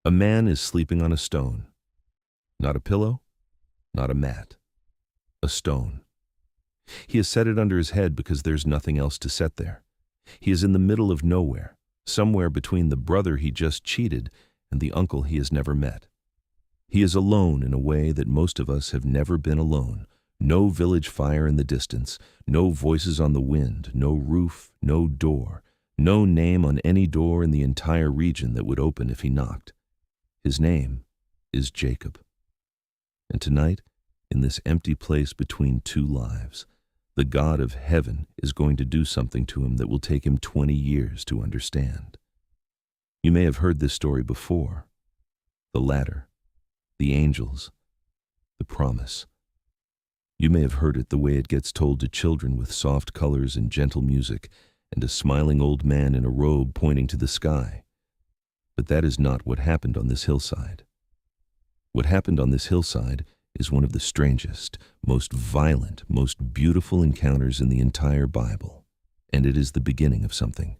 A man is sleeping on a stone. Not a pillow, not a mat. A stone. He has set it under his head because there's nothing else to set there. He is in the middle of nowhere, somewhere between the brother he just cheated and the uncle he has never met. He is alone in a way that most of us have never been alone. No village fire in the distance, no voices on the wind, no roof, no door, no name on any door in the entire region that would open if he knocked. His name is Jacob. And tonight, in this empty place between two lives, the God of heaven is going to do something to him that will take him 20 years to understand. You may have heard this story before. The ladder, the angels, the promise. You may have heard it the way it gets told to children with soft colors and gentle music, and a smiling old man in a robe pointing to the sky. But that is not what happened on this hillside. What happened on this hillside is one of the strangest, most violent, most beautiful encounters in the entire Bible. And it is the beginning of something.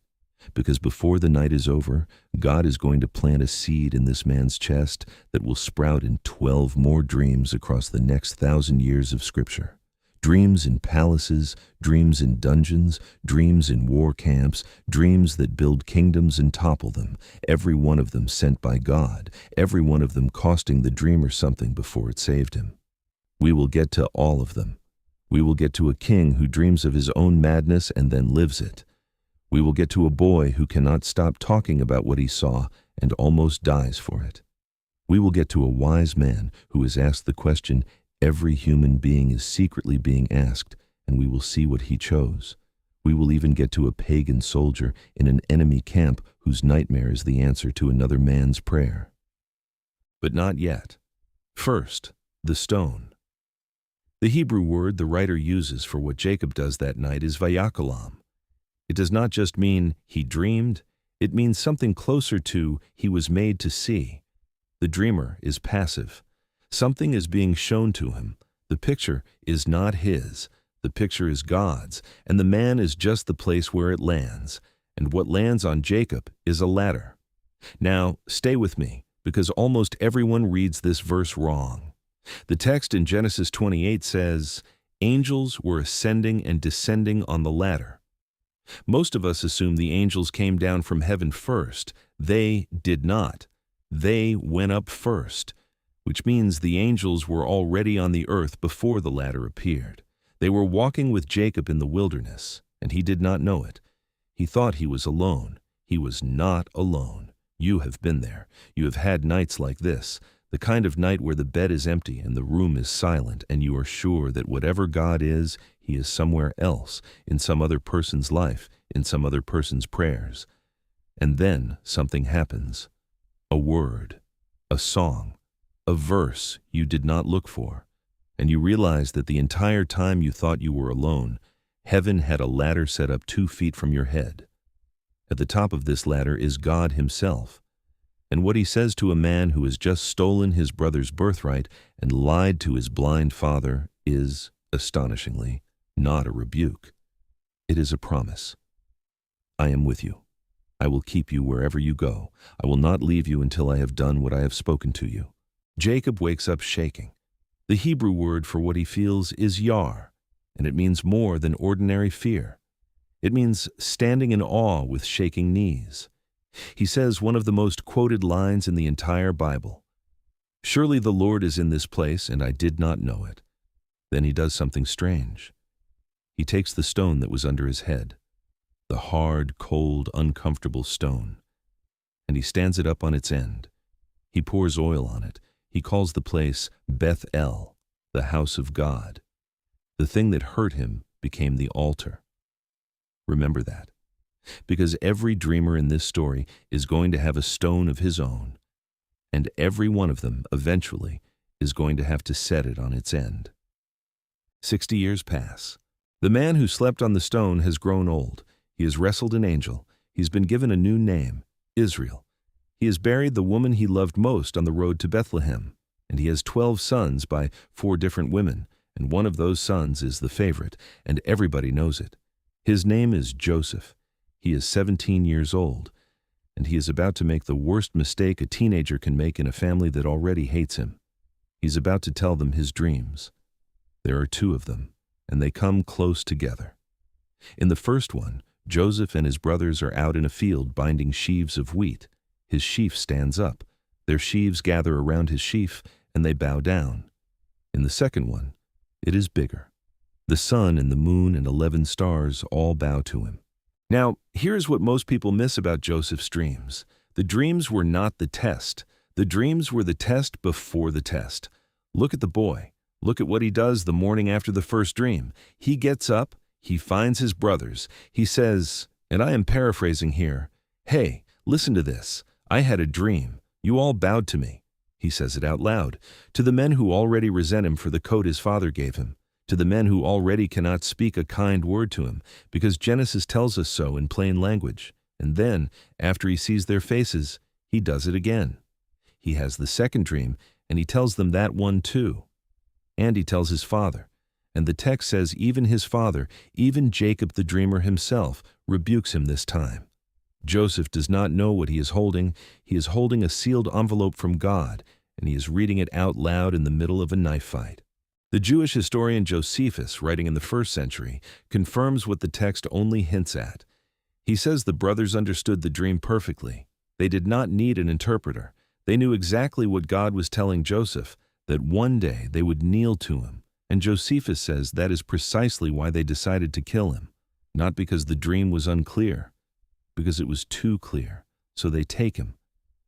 Because before the night is over, God is going to plant a seed in this man's chest that will sprout in 12 more dreams across the next 1,000 years of Scripture. Dreams in palaces, dreams in dungeons, dreams in war camps, dreams that build kingdoms and topple them, every one of them sent by God, every one of them costing the dreamer something before it saved him. We will get to all of them. We will get to a king who dreams of his own madness and then lives it. We will get to a boy who cannot stop talking about what he saw and almost dies for it. We will get to a wise man who is asked the question every human being is secretly being asked, and we will see what he chose. We will even get to a pagan soldier in an enemy camp whose nightmare is the answer to another man's prayer. But not yet. First, the stone. The Hebrew word the writer uses for what Jacob does that night is vayakolam. It does not just mean he dreamed, it means something closer to he was made to see. The dreamer is passive. Something is being shown to him. The picture is not his. The picture is God's, and the man is just the place where it lands. And what lands on Jacob is a ladder. Now, stay with me, because almost everyone reads this verse wrong. The text in Genesis 28 says, "Angels were ascending and descending on the ladder." Most of us assume the angels came down from heaven first. They did not. They went up first, which means the angels were already on the earth before the ladder appeared. They were walking with Jacob in the wilderness, and he did not know it. He thought he was alone. He was not alone. You have been there. You have had nights like this, the kind of night where the bed is empty and the room is silent, and you are sure that whatever God is, he is somewhere else, in some other person's life, in some other person's prayers. And then something happens. A word, a song, a verse you did not look for, and you realize that the entire time you thought you were alone, heaven had a ladder set up 2 feet from your head. At the top of this ladder is God himself. And what he says to a man who has just stolen his brother's birthright and lied to his blind father is, astonishingly, not a rebuke. It is a promise. I am with you. I will keep you wherever you go. I will not leave you until I have done what I have spoken to you. Jacob wakes up shaking. The Hebrew word for what he feels is yar, and it means more than ordinary fear. It means standing in awe with shaking knees. He says one of the most quoted lines in the entire Bible. Surely the Lord is in this place, and I did not know it. Then he does something strange. He takes the stone that was under his head, the hard, cold, uncomfortable stone, and he stands it up on its end. He pours oil on it. He calls the place Bethel, the house of God. The thing that hurt him became the altar. Remember that, because every dreamer in this story is going to have a stone of his own, and every one of them, eventually, is going to have to set it on its end. 60 years pass. The man who slept on the stone has grown old. He has wrestled an angel. He's been given a new name, Israel. He has buried the woman he loved most on the road to Bethlehem, and he has 12 sons by 4 different women, and one of those sons is the favorite, and everybody knows it. His name is Joseph. He is 17 years old, and he is about to make the worst mistake a teenager can make in a family that already hates him. He's about to tell them his dreams. There are two of them, and they come close together. In the first one, Joseph and his brothers are out in a field binding sheaves of wheat. His sheaf stands up. Their sheaves gather around his sheaf, and they bow down. In the second one, it is bigger. The sun and the moon and 11 stars all bow to him. Now, here's what most people miss about Joseph's dreams. The dreams were not the test. The dreams were the test before the test. Look at the boy. Look at what he does the morning after the first dream. He gets up, he finds his brothers. He says, and I am paraphrasing here, "Hey, listen to this. I had a dream. You all bowed to me." He says it out loud, to the men who already resent him for the coat his father gave him, to the men who already cannot speak a kind word to him, because Genesis tells us so in plain language. And then, after he sees their faces, he does it again. He has the second dream, and he tells them that one too. And he tells his father. And the text says even his father, even Jacob the dreamer himself, rebukes him this time. Joseph does not know what he is holding. He is holding a sealed envelope from God, and he is reading it out loud in the middle of a knife fight. The Jewish historian Josephus, writing in the 1st century, confirms what the text only hints at. He says the brothers understood the dream perfectly. They did not need an interpreter. They knew exactly what God was telling Joseph, that one day they would kneel to him. And Josephus says that is precisely why they decided to kill him. Not because the dream was unclear, because it was too clear. So they take him.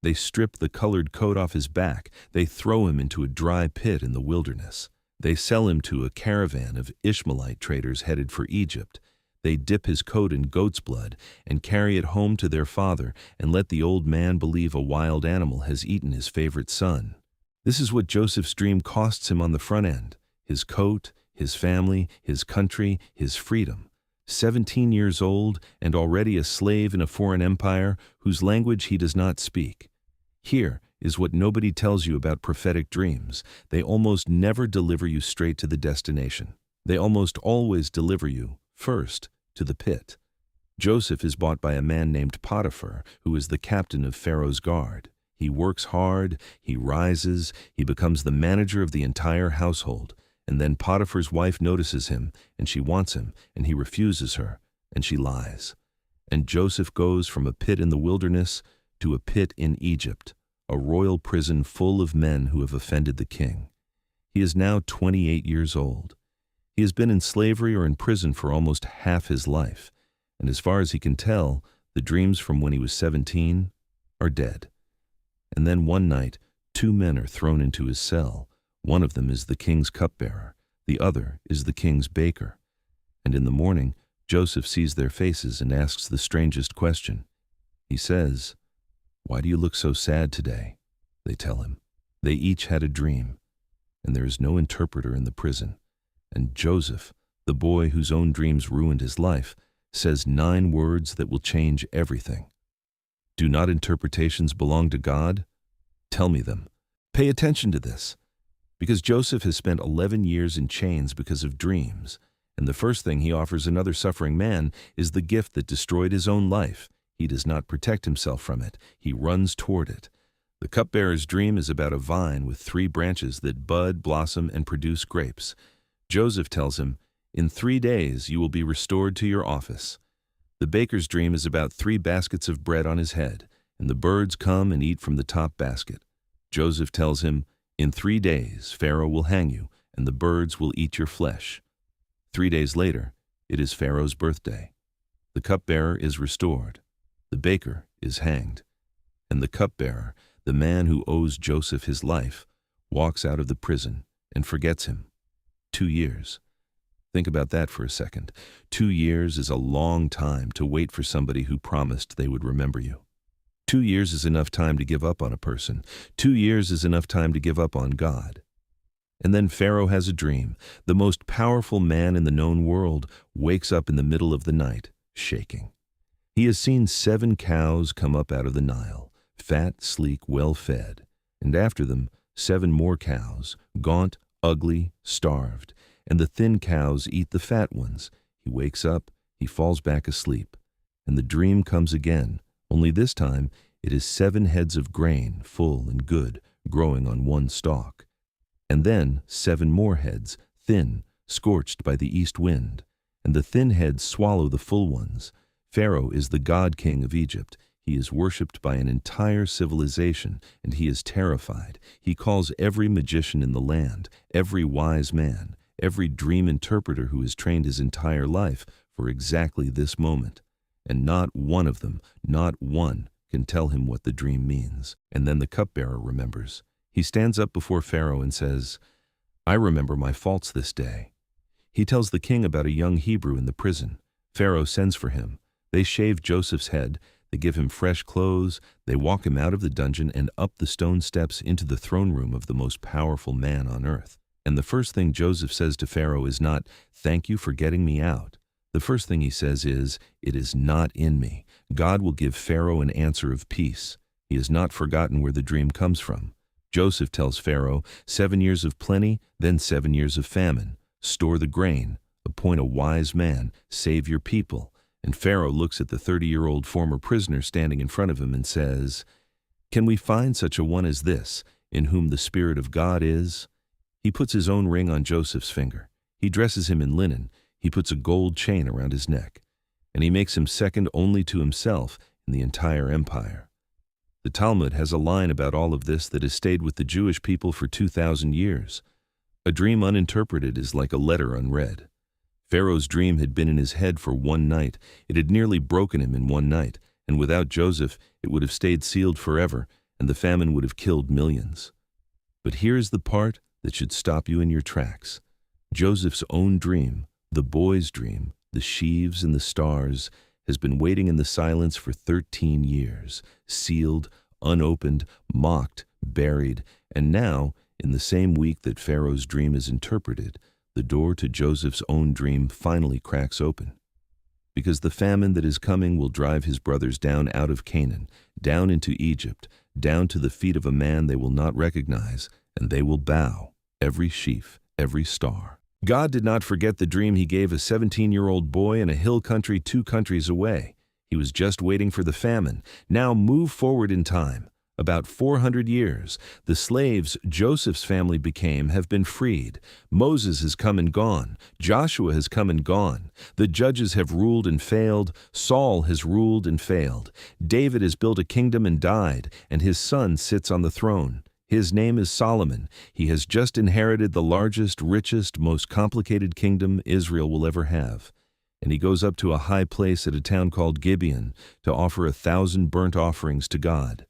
They strip the colored coat off his back. They throw him into a dry pit in the wilderness. They sell him to a caravan of Ishmaelite traders headed for Egypt. They dip his coat in goat's blood and carry it home to their father and let the old man believe a wild animal has eaten his favorite son. This is what Joseph's dream costs him on the front end: his coat, his family, his country, his freedom. 17 years old and already a slave in a foreign empire whose language he does not speak. Here is what nobody tells you about prophetic dreams. They almost never deliver you straight to the destination. They almost always deliver you, first, to the pit. Joseph is bought by a man named Potiphar, who is the captain of Pharaoh's guard. He works hard, he rises, he becomes the manager of the entire household. And then Potiphar's wife notices him, and she wants him, and he refuses her, and she lies. And Joseph goes from a pit in the wilderness to a pit in Egypt, a royal prison full of men who have offended the king. He is now 28 years old. He has been in slavery or in prison for almost half his life, and as far as he can tell, the dreams from when he was 17 are dead. And then one night, 2 men are thrown into his cell. One of them is the king's cupbearer, the other is the king's baker. And in the morning, Joseph sees their faces and asks the strangest question. He says, "Why do you look so sad today?" They tell him. They each had a dream, and there is no interpreter in the prison. And Joseph, the boy whose own dreams ruined his life, says 9 words that will change everything. Do not interpretations belong to God? Tell me them. Pay attention to this. Because Joseph has spent 11 years in chains because of dreams, and the first thing he offers another suffering man is the gift that destroyed his own life. He does not protect himself from it. He runs toward it. The cupbearer's dream is about a vine with 3 branches that bud, blossom, and produce grapes. Joseph tells him, "In 3 days you will be restored to your office." The baker's dream is about 3 baskets of bread on his head, and the birds come and eat from the top basket. Joseph tells him, "In 3 days Pharaoh will hang you, and the birds will eat your flesh." 3 days later, it is Pharaoh's birthday. The cupbearer is restored. The baker is hanged. And the cupbearer, the man who owes Joseph his life, walks out of the prison and forgets him. 2 years. Think about that for a second. 2 years is a long time to wait for somebody who promised they would remember you. 2 years is enough time to give up on a person. 2 years is enough time to give up on God. And then Pharaoh has a dream. The most powerful man in the known world wakes up in the middle of the night, shaking. He has seen 7 cows come up out of the Nile, fat, sleek, well-fed, and after them 7 more cows, gaunt, ugly, starved, and the thin cows eat the fat ones. He wakes up, he falls back asleep, and the dream comes again, Only this time it is 7 heads of grain, full and good, growing on one stalk. And then 7 more heads, thin, scorched by the east wind. And the thin heads swallow the full ones. Pharaoh is the god-king of Egypt. He is worshipped by an entire civilization, and he is terrified. He calls every magician in the land, every wise man, every dream interpreter who has trained his entire life for exactly this moment. And not one of them, not one, can tell him what the dream means. And then the cupbearer remembers. He stands up before Pharaoh and says, "I remember my faults this day." He tells the king about a young Hebrew in the prison. Pharaoh sends for him. They shave Joseph's head. They give him fresh clothes. They walk him out of the dungeon and up the stone steps into the throne room of the most powerful man on earth. And the first thing Joseph says to Pharaoh is not, "Thank you for getting me out." The first thing he says is, "It is not in me." God will give Pharaoh an answer of peace. He has not forgotten where the dream comes from. Joseph tells Pharaoh, 7 years of plenty, then 7 years of famine. Store the grain, appoint a wise man, save your people. And Pharaoh looks at the 30-year-old former prisoner standing in front of him and says, "Can we find such a one as this, in whom the Spirit of God is?" He puts his own ring on Joseph's finger. He dresses him in linen. He puts a gold chain around his neck. And he makes him second only to himself in the entire empire. The Talmud has a line about all of this that has stayed with the Jewish people for 2,000 years. A dream uninterpreted is like a letter unread. Pharaoh's dream had been in his head for one night. It had nearly broken him in one night, and without Joseph, it would have stayed sealed forever, and the famine would have killed millions. But here's the part that should stop you in your tracks. Joseph's own dream, the boy's dream, the sheaves and the stars, has been waiting in the silence for 13 years, sealed, unopened, mocked, buried, and now, in the same week that Pharaoh's dream is interpreted, the door to Joseph's own dream finally cracks open. Because the famine that is coming will drive his brothers down out of Canaan, down into Egypt, down to the feet of a man they will not recognize, and they will bow, every sheaf, every star. God did not forget the dream he gave a 17-year-old boy in a hill country 2 countries away. He was just waiting for the famine. Now move forward in time. About 400 years, the slaves Joseph's family became have been freed. Moses has come and gone. Joshua has come and gone. The judges have ruled and failed. Saul has ruled and failed. David has built a kingdom and died, and his son sits on the throne. His name is Solomon. He has just inherited the largest, richest, most complicated kingdom Israel will ever have. And he goes up to a high place at a town called Gideon to offer 1,000 burnt offerings to God.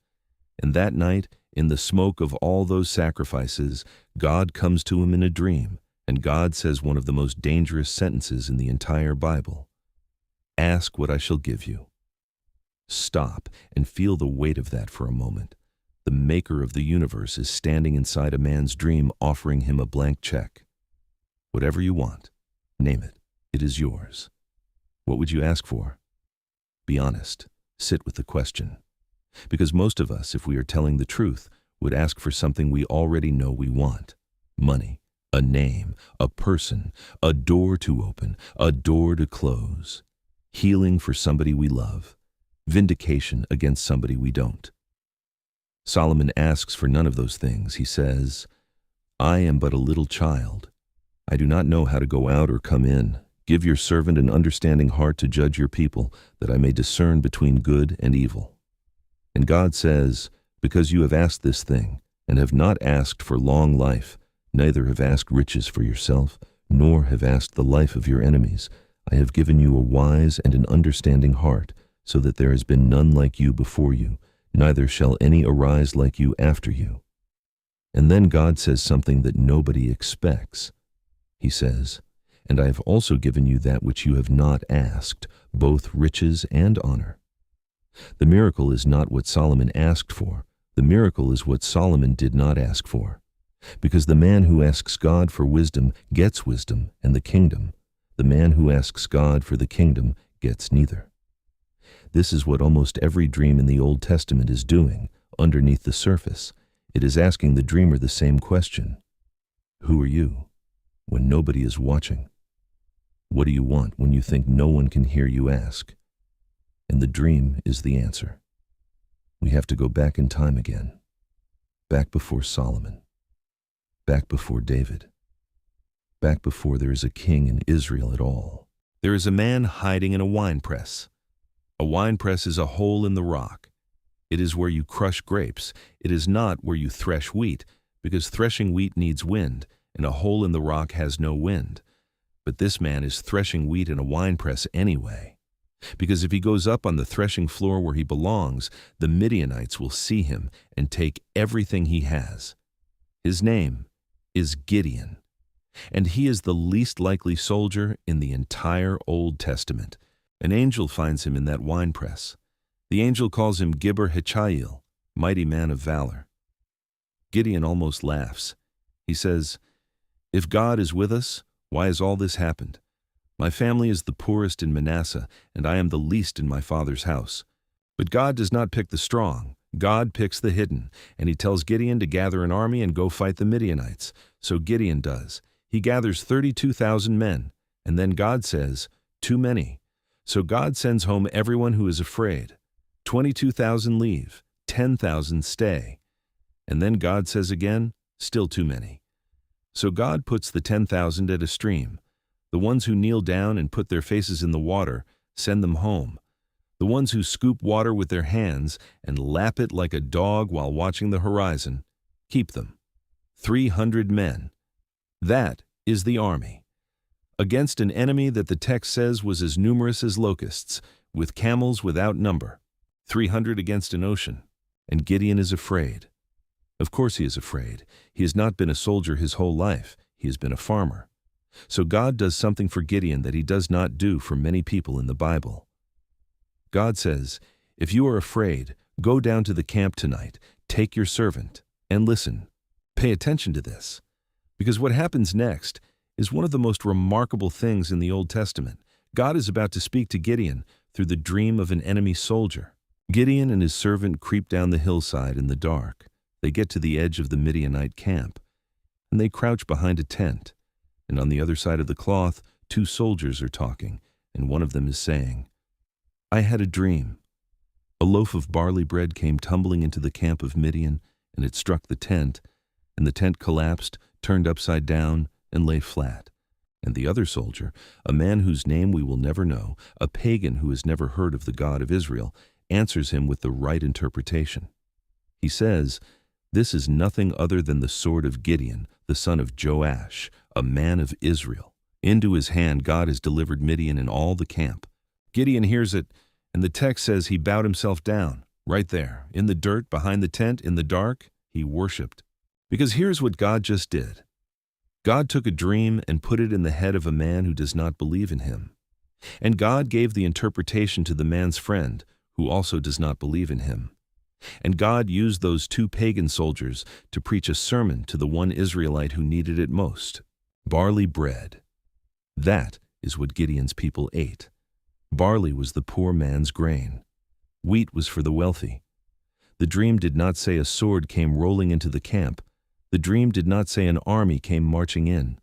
And that night, in the smoke of all those sacrifices, God comes to him in a dream, and God says one of the most dangerous sentences in the entire Bible. "Ask what I shall give you." Stop and feel the weight of that for a moment. The maker of the universe is standing inside a man's dream, offering him a blank check. Whatever you want, name it. It is yours. What would you ask for? Be honest. Sit with the question. Because most of us, if we are telling the truth, would ask for something we already know we want. Money, a name, a person, a door to open, a door to close. Healing for somebody we love. Vindication against somebody we don't. Solomon asks for none of those things. He says, "I am but a little child. I do not know how to go out or come in. Give your servant an understanding heart to judge your people, that I may discern between good and evil." And God says, "Because you have asked this thing, and have not asked for long life, neither have asked riches for yourself, nor have asked the life of your enemies, I have given you a wise and an understanding heart, so that there has been none like you before you, neither shall any arise like you after you." And then God says something that nobody expects. He says, "And I have also given you that which you have not asked, both riches and honor." The miracle is not what Solomon asked for. The miracle is what Solomon did not ask for. Because the man who asks God for wisdom gets wisdom and the kingdom. The man who asks God for the kingdom gets neither. This is what almost every dream in the Old Testament is doing, underneath the surface. It is asking the dreamer the same question. Who are you when nobody is watching? What do you want when you think no one can hear you ask? And the dream is the answer. We have to go back in time again, back before Solomon, back before David, back before there is a king in Israel at all. There is a man hiding in a winepress. A winepress is a hole in the rock. It is where you crush grapes. It is not where you thresh wheat, because threshing wheat needs wind, and a hole in the rock has no wind. But this man is threshing wheat in a winepress anyway. Because if he goes up on the threshing floor where he belongs, the Midianites will see him and take everything he has. His name is Gideon, and he is the least likely soldier in the entire Old Testament. An angel finds him in that winepress. The angel calls him Gibber Hechael, mighty man of valor. Gideon almost laughs. He says, "If God is with us, why has all this happened? My family is the poorest in Manasseh, and I am the least in my father's house. But God does not pick the strong. God picks the hidden, and he tells Gideon to gather an army and go fight the Midianites. So Gideon does. He gathers 32,000 men, and then God says, 'Too many.' So God sends home everyone who is afraid. 22,000 leave, 10,000 stay. And then God says again, 'Still too many.' So God puts the 10,000 at a stream. The ones who kneel down and put their faces in the water, send them home. The ones who scoop water with their hands and lap it like a dog while watching the horizon, keep them. 300 men. That is the army. Against an enemy that the text says was as numerous as locusts, with camels without number. 300 against an ocean. And Gideon is afraid. Of course he is afraid. He has not been a soldier his whole life. He has been a farmer. So God does something for Gideon that he does not do for many people in the Bible. God says, "If you are afraid, go down to the camp tonight, take your servant, and listen." Pay attention to this, because what happens next is one of the most remarkable things in the Old Testament. God is about to speak to Gideon through the dream of an enemy soldier. Gideon and his servant creep down the hillside in the dark. They get to the edge of the Midianite camp, and they crouch behind a tent. And on the other side of the cloth, two soldiers are talking, and one of them is saying, "I had a dream. A loaf of barley bread came tumbling into the camp of Midian, and it struck the tent, and the tent collapsed, turned upside down, and lay flat." And the other soldier, a man whose name we will never know, a pagan who has never heard of the God of Israel, answers him with the right interpretation. He says, "This is nothing other than the sword of Gideon, the son of Joash, a man of Israel. Into his hand God has delivered Midian and all the camp." Gideon hears it, and the text says he bowed himself down, right there, in the dirt, behind the tent, in the dark. He worshipped. Because here's what God just did. God took a dream and put it in the head of a man who does not believe in him. And God gave the interpretation to the man's friend, who also does not believe in him. And God used those two pagan soldiers to preach a sermon to the one Israelite who needed it most. Barley bread. That is what Gideon's people ate. Barley was the poor man's grain. Wheat was for the wealthy. The dream did not say a sword came rolling into the camp. The dream did not say an army came marching in.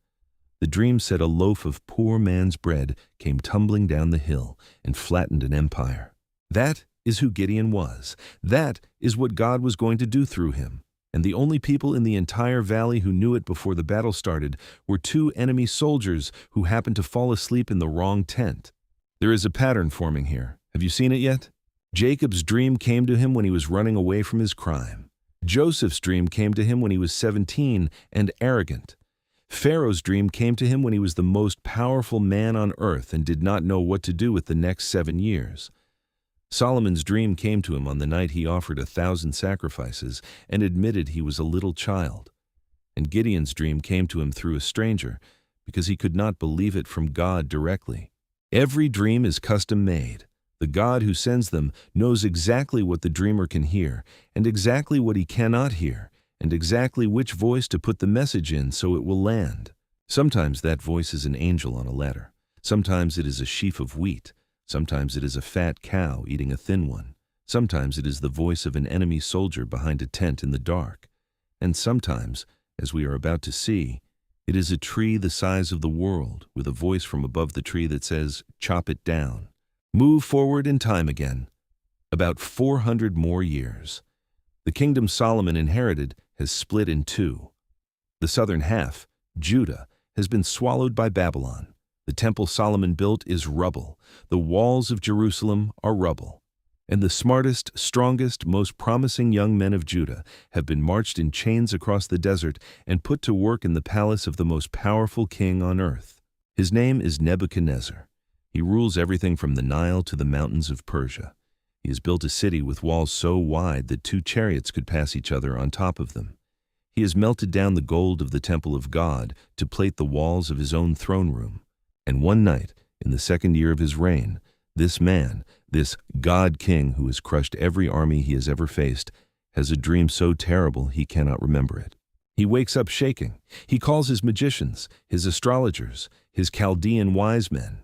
The dream said a loaf of poor man's bread came tumbling down the hill and flattened an empire. That is who Gideon was. That is what God was going to do through him. And the only people in the entire valley who knew it before the battle started were two enemy soldiers who happened to fall asleep in the wrong tent. There is a pattern forming here. Have you seen it yet? Jacob's dream came to him when he was running away from his crime. Joseph's dream came to him when he was 17 and arrogant. Pharaoh's dream came to him when he was the most powerful man on earth and did not know what to do with the next 7 years. Solomon's dream came to him on the night he offered 1,000 sacrifices and admitted he was a little child. And Gideon's dream came to him through a stranger because he could not believe it from God directly. Every dream is custom made. The God who sends them knows exactly what the dreamer can hear and exactly what he cannot hear and exactly which voice to put the message in so it will land. Sometimes that voice is an angel on a ladder. Sometimes it is a sheaf of wheat. Sometimes it is a fat cow eating a thin one. Sometimes it is the voice of an enemy soldier behind a tent in the dark. And sometimes, as we are about to see, it is a tree the size of the world with a voice from above the tree that says, "Chop it down. Move forward in time again." About 400 more years. The kingdom Solomon inherited has split in two. The southern half, Judah, has been swallowed by Babylon. The temple Solomon built is rubble. The walls of Jerusalem are rubble. And the smartest, strongest, most promising young men of Judah have been marched in chains across the desert and put to work in the palace of the most powerful king on earth. His name is Nebuchadnezzar. He rules everything from the Nile to the mountains of Persia. He has built a city with walls so wide that 2 chariots could pass each other on top of them. He has melted down the gold of the temple of God to plate the walls of his own throne room. And one night, in the 2nd year of his reign, this man, this God king who has crushed every army he has ever faced, has a dream so terrible he cannot remember it. He wakes up shaking. He calls his magicians, his astrologers, his Chaldean wise men.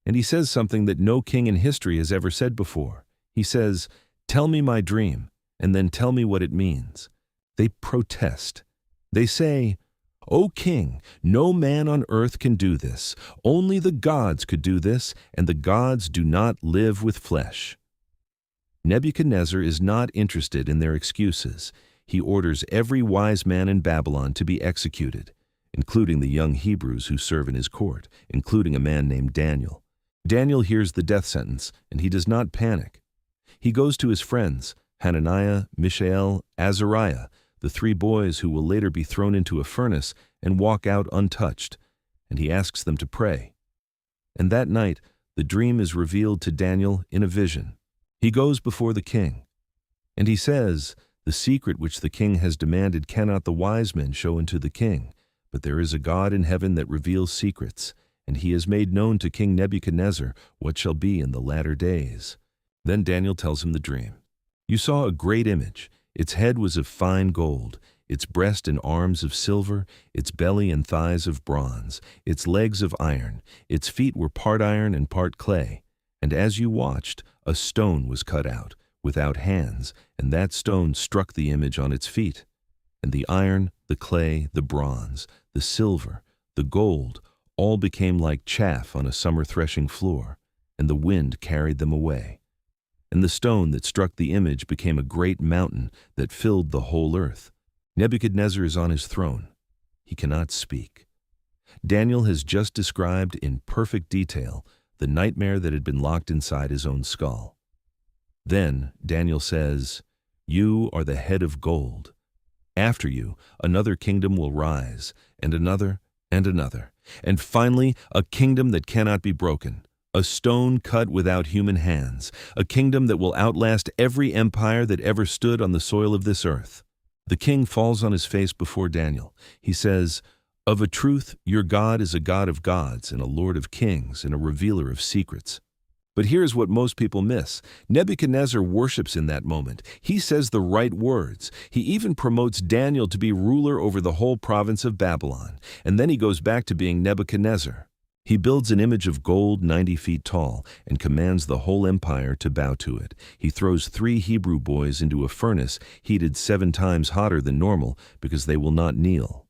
And he says something that no king in history has ever said before. He says, "Tell me my dream, and then tell me what it means." They protest. They say, "O king, no man on earth can do this. Only the gods could do this, and the gods do not live with flesh." Nebuchadnezzar is not interested in their excuses. He orders every wise man in Babylon to be executed, including the young Hebrews who serve in his court, including a man named Daniel. Daniel hears the death sentence, and he does not panic. He goes to his friends, Hananiah, Mishael, Azariah, the 3 boys who will later be thrown into a furnace and walk out untouched, and he asks them to pray. And that night, the dream is revealed to Daniel in a vision. He goes before the king, and he says, "The secret which the king has demanded cannot the wise men show unto the king, but there is a God in heaven that reveals secrets, and he has made known to King Nebuchadnezzar what shall be in the latter days." Then Daniel tells him the dream. "You saw a great image. Its head was of fine gold, its breast and arms of silver, its belly and thighs of bronze, its legs of iron, its feet were part iron and part clay. And as you watched, a stone was cut out, without hands, and that stone struck the image on its feet. And the iron, the clay, the bronze, the silver, the gold, all became like chaff on a summer threshing floor, and the wind carried them away. And the stone that struck the image became a great mountain that filled the whole earth. Nebuchadnezzar is on his throne. He cannot speak. Daniel has just described in perfect detail the nightmare that had been locked inside his own skull. Then Daniel says, "You are the head of gold. After you, another kingdom will rise, and another, and finally a kingdom that cannot be broken. A stone cut without human hands, a kingdom that will outlast every empire that ever stood on the soil of this earth." The king falls on his face before Daniel. He says, "Of a truth, your God is a God of gods and a Lord of kings and a revealer of secrets." But here's what most people miss. Nebuchadnezzar worships in that moment. He says the right words. He even promotes Daniel to be ruler over the whole province of Babylon. And then he goes back to being Nebuchadnezzar. He builds an image of gold 90 feet tall and commands the whole empire to bow to it. He throws 3 Hebrew boys into a furnace heated 7 times hotter than normal because they will not kneel.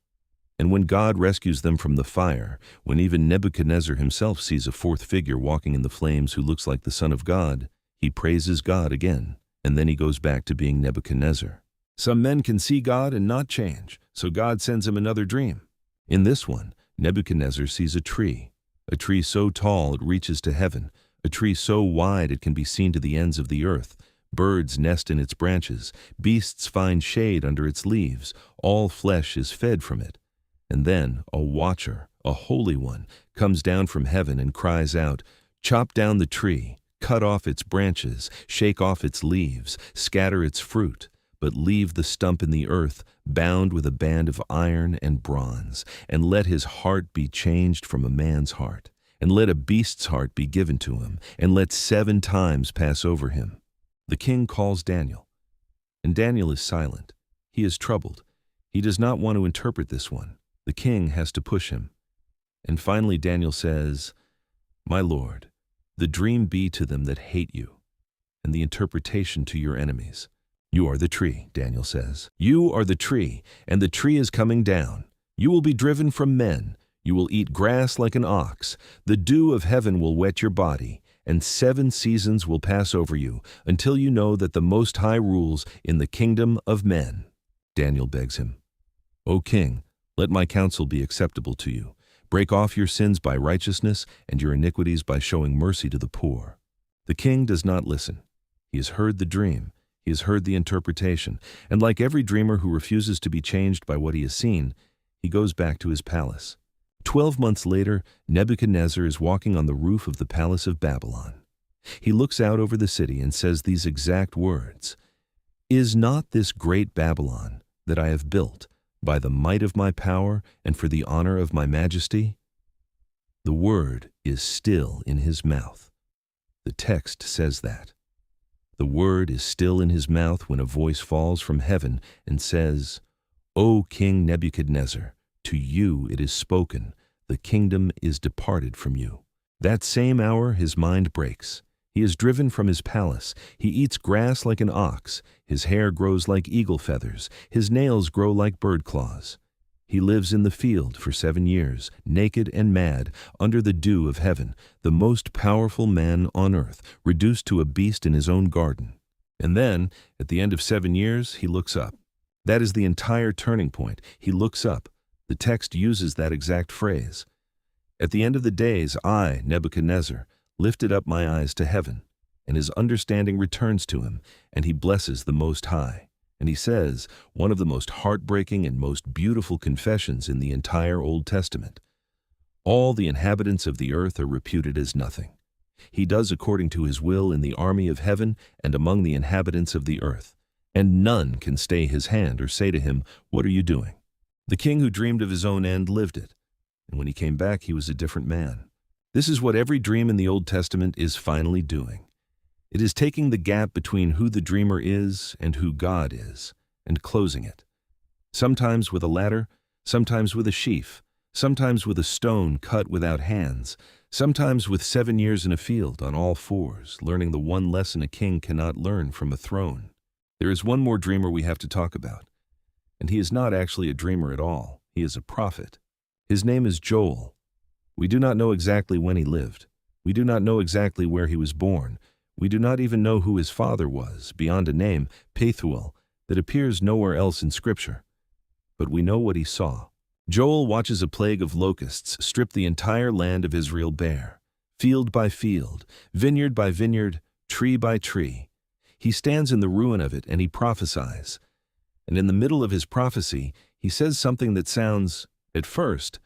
And when God rescues them from the fire, when even Nebuchadnezzar himself sees a 4th figure walking in the flames who looks like the Son of God, he praises God again, and then he goes back to being Nebuchadnezzar. Some men can see God and not change, so God sends him another dream. In this one, Nebuchadnezzar sees a tree so tall it reaches to heaven, a tree so wide it can be seen to the ends of the earth. Birds nest in its branches, beasts find shade under its leaves, all flesh is fed from it. And then a watcher, a holy one, comes down from heaven and cries out, "Chop down the tree, cut off its branches, shake off its leaves, scatter its fruit, but leave the stump in the earth, bound with a band of iron and bronze, and let his heart be changed from a man's heart, and let a beast's heart be given to him, and let 7 times pass over him." The king calls Daniel, and Daniel is silent. He is troubled. He does not want to interpret this one. The king has to push him. And finally Daniel says, "My lord, the dream be to them that hate you, and the interpretation to your enemies." "You are the tree," Daniel says. "You are the tree, and the tree is coming down. You will be driven from men. You will eat grass like an ox. The dew of heaven will wet your body, and 7 seasons will pass over you, until you know that the Most High rules in the kingdom of men." Daniel begs him, "O king, let my counsel be acceptable to you. Break off your sins by righteousness and your iniquities by showing mercy to the poor." The king does not listen. He has heard the dream. He has heard the interpretation, and like every dreamer who refuses to be changed by what he has seen, he goes back to his palace. 12 months later, Nebuchadnezzar is walking on the roof of the palace of Babylon. He looks out over the city and says these exact words, "Is not this great Babylon that I have built by the might of my power and for the honor of my majesty?" The word is still in his mouth. The text says that. The word is still in his mouth when a voice falls from heaven and says, "O King Nebuchadnezzar, to you it is spoken, the kingdom is departed from you." That same hour his mind breaks. He is driven from his palace. He eats grass like an ox. His hair grows like eagle feathers. His nails grow like bird claws. He lives in the field for 7 years, naked and mad, under the dew of heaven, the most powerful man on earth, reduced to a beast in his own garden. And then, at the end of 7 years, he looks up. That is the entire turning point. He looks up. The text uses that exact phrase. "At the end of the days, I, Nebuchadnezzar, lifted up my eyes to heaven, and his understanding returns to him, and he blesses the Most High." And he says one of the most heartbreaking and most beautiful confessions in the entire Old Testament. All the inhabitants of the earth are reputed as nothing. He does according to his will in the army of heaven and among the inhabitants of the earth, and none can stay his hand or say to him, "What are you doing?" The king who dreamed of his own end lived it, and when he came back he was a different man. This is what every dream in the Old Testament is finally doing. It is taking the gap between who the dreamer is and who God is, and closing it. Sometimes with a ladder, sometimes with a sheaf, sometimes with a stone cut without hands, sometimes with 7 years in a field on all fours, learning the one lesson a king cannot learn from a throne. There is one more dreamer we have to talk about, and he is not actually a dreamer at all. He is a prophet. His name is Joel. We do not know exactly when he lived. We do not know exactly where he was born. We do not even know who his father was, beyond a name, Pethuel, that appears nowhere else in Scripture. But we know what he saw. Joel watches a plague of locusts strip the entire land of Israel bare, field by field, vineyard by vineyard, tree by tree. He stands in the ruin of it and he prophesies. And in the middle of his prophecy, he says something that sounds, at first,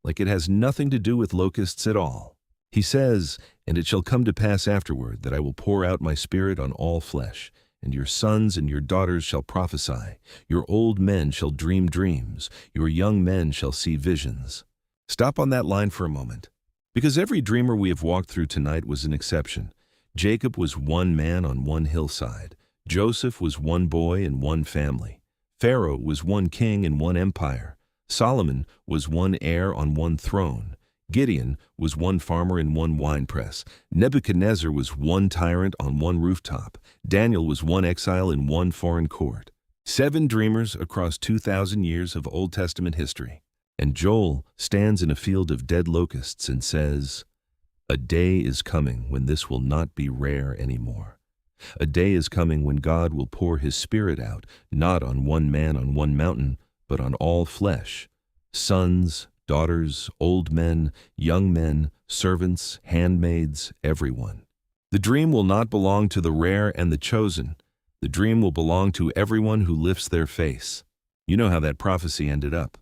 like it has nothing to do with locusts at all. He says, "And it shall come to pass afterward that I will pour out my spirit on all flesh, and your sons and your daughters shall prophesy, your old men shall dream dreams, your young men shall see visions." Stop on that line for a moment, because every dreamer we have walked through tonight was an exception. Jacob was one man on one hillside. Joseph was one boy in one family. Pharaoh was one king in one empire. Solomon was one heir on one throne. Gideon was one farmer in one winepress. Nebuchadnezzar was one tyrant on one rooftop. Daniel was one exile in one foreign court. 7 dreamers across 2,000 years of Old Testament history. And Joel stands in a field of dead locusts and says, "A day is coming when this will not be rare anymore. A day is coming when God will pour his Spirit out, not on one man on one mountain, but on all flesh, sons, daughters, old men, young men, servants, handmaids, everyone." The dream will not belong to the rare and the chosen. The dream will belong to everyone who lifts their face. You know how that prophecy ended up.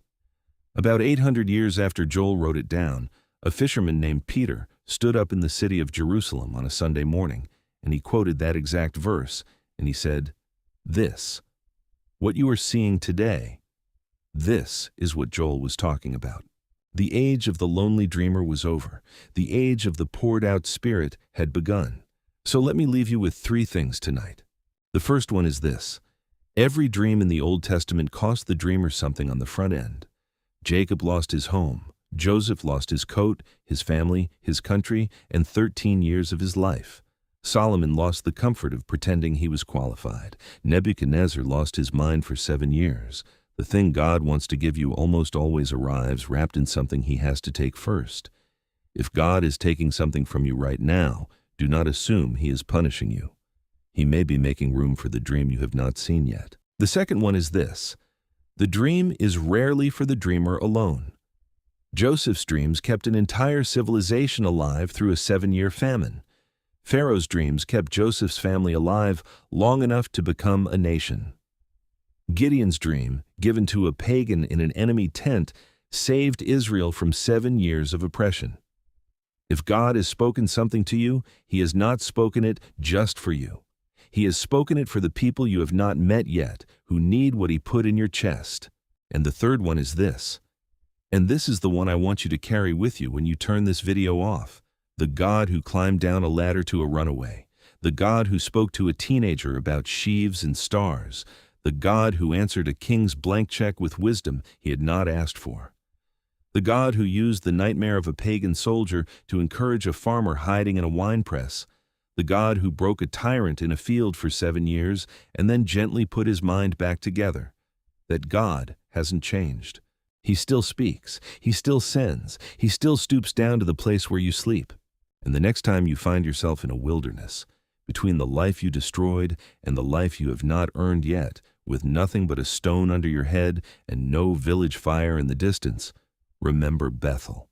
About 800 years after Joel wrote it down, a fisherman named Peter stood up in the city of Jerusalem on a Sunday morning, and he quoted that exact verse, and he said, "This, what you are seeing today, this is what Joel was talking about." The age of the lonely dreamer was over. The age of the poured-out spirit had begun. So let me leave you with 3 things tonight. The first one is this. Every dream in the Old Testament cost the dreamer something on the front end. Jacob lost his home. Joseph lost his coat, his family, his country, and 13 years of his life. Solomon lost the comfort of pretending he was qualified. Nebuchadnezzar lost his mind for 7 years. The thing God wants to give you almost always arrives wrapped in something he has to take first. If God is taking something from you right now, Do not assume he is punishing you. He may be making room for the dream you have not seen yet. The second one is this: the dream is rarely for the dreamer alone. Joseph's dreams kept an entire civilization alive through a 7-year famine. Pharaoh's dreams kept Joseph's family alive long enough to become a nation. Gideon's dream, given to a pagan in an enemy tent, saved Israel from 7 years of oppression. If God has spoken something to you, He has not spoken it just for you. He has spoken it for the people you have not met yet, who need what He put in your chest. And the third one is this. And this is the one I want you to carry with you when you turn this video off. The God who climbed down a ladder to a runaway. The God who spoke to a teenager about sheaves and stars. The God who answered a king's blank check with wisdom he had not asked for. The God who used the nightmare of a pagan soldier to encourage a farmer hiding in a winepress. The God who broke a tyrant in a field for 7 years and then gently put his mind back together. That God hasn't changed. He still speaks. He still sends. He still stoops down to the place where you sleep. And the next time you find yourself in a wilderness, between the life you destroyed and the life you have not earned yet, with nothing but a stone under your head and no village fire in the distance, remember Bethel.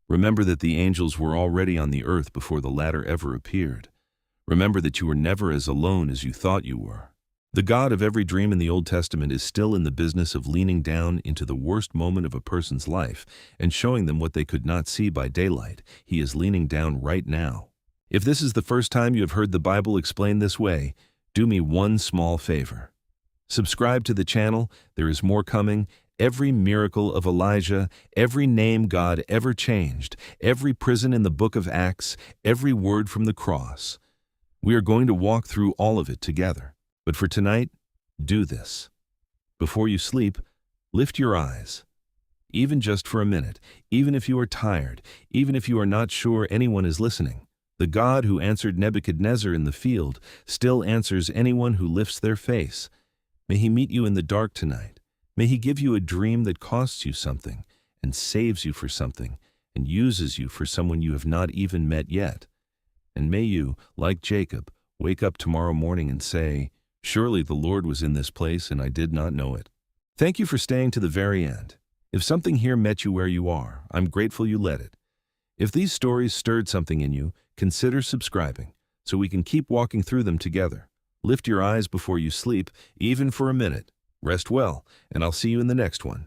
Remember that the angels were already on the earth before the ladder ever appeared. Remember that you were never as alone as you thought you were. The God of every dream in the Old Testament is still in the business of leaning down into the worst moment of a person's life and showing them what they could not see by daylight. He is leaning down right now. If this is the first time you have heard the Bible explained this way, do me one small favor. Subscribe to the channel. There is more coming. Every miracle of Elijah, every name God ever changed, every prison in the book of Acts, every word from the cross. We are going to walk through all of it together. But for tonight, do this. Before you sleep, lift your eyes. Even just for a minute, even if you are tired, even if you are not sure anyone is listening, the God who answered Nebuchadnezzar in the field still answers anyone who lifts their face. May He meet you in the dark tonight. May He give you a dream that costs you something and saves you for something and uses you for someone you have not even met yet. And may you, like Jacob, wake up tomorrow morning and say, "Surely the Lord was in this place and I did not know it." Thank you for staying to the very end. If something here met you where you are, I'm grateful you let it. If these stories stirred something in you, consider subscribing so we can keep walking through them together. Lift your eyes before you sleep, even for a minute. Rest well, and I'll see you in the next one.